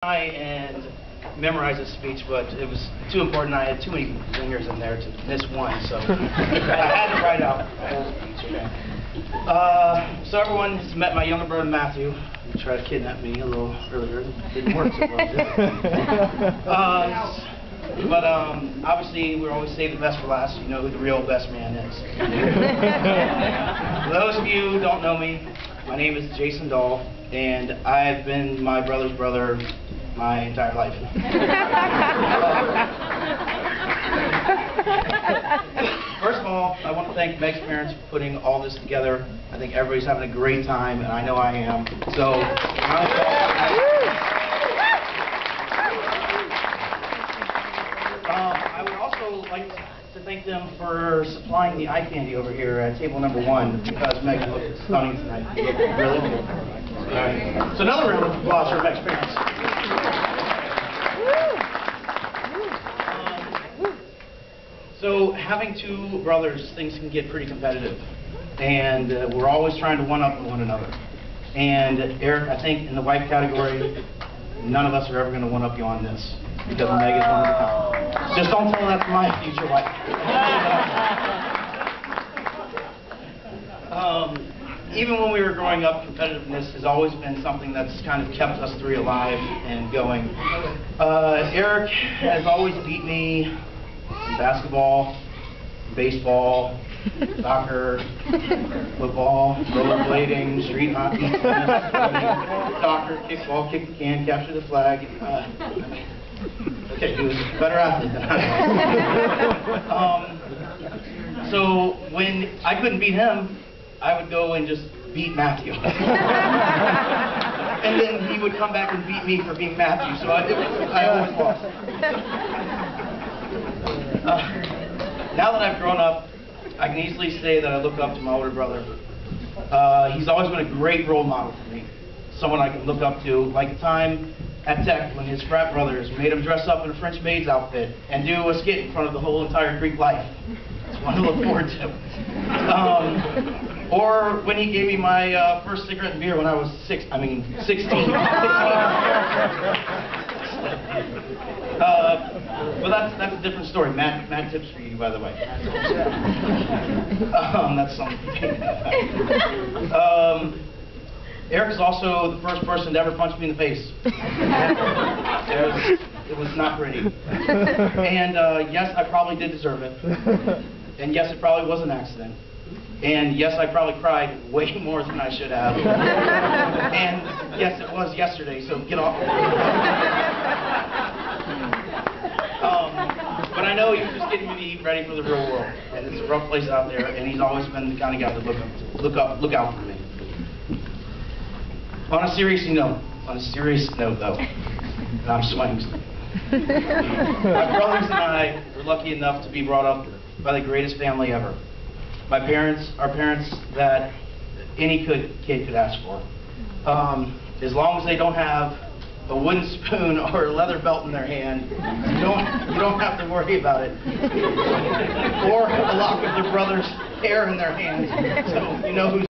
And memorize this speech, but it was too important. I had too many zingers in there to miss one, so I had to write out the whole speech. Okay. So everyone has met my younger brother Matthew. He tried to kidnap me a little earlier. It didn't work so well, did it? But obviously, we always save the best for last. You know who the real best man is. For those of you who don't know me, my name is Jason Dahl, and I've been my brother's brother my entire life. First of all, I want to thank Meg's parents for putting all this together. I think everybody's having a great time, and I know I am. So, I would also like to thank them for supplying the eye candy over here at table number 1, because Meg looked stunning tonight. You look really good. Right. So another round of applause for Meg's parents. So having two brothers, things can get pretty competitive, and we're always trying to one-up one another. And Eric, I think in the wife category, none of us are ever going to one-up you on this, because Meg is one of the time. Just don't tell that to my future wife. Even when we were growing up, competitiveness has always been something that's kind of kept us three alive and going. Eric has always beat me in basketball, baseball, soccer, football, rollerblading, street hockey, soccer, kickball, kick the can, capture the flag. Okay, he was a better athlete than I was. So when I couldn't beat him, I would go and just beat Matthew. And then he would come back and beat me for being Matthew, so I always lost. Now that I've grown up, I can easily say that I look up to my older brother. He's always been a great role model for me, someone I can look up to. Like the time at Tech when his frat brothers made him dress up in a French maid's outfit and do a skit in front of the whole entire Greek life. It's one to look forward to. Or when he gave me my first cigarette and beer when I was 16. But that's a different story. Matt tips for you, by the way. That's something. Eric is also the first person to ever punch me in the face. It was not pretty. And yes, I probably did deserve it. And yes, it probably was an accident. And yes, I probably cried way more than I should have. And yes, it was yesterday, so get off of it. But I know he was just getting me ready for the real world. And it's a rough place out there, and he's always been the kind of guy to look out for me. On a serious note, though, I'm swaying. My brothers and I were lucky enough to be brought up by the greatest family ever. My parents are parents that any kid could ask for. As long as they don't have a wooden spoon or a leather belt in their hand, you don't have to worry about it. Or a lock of their brother's hair in their hands, so you know who's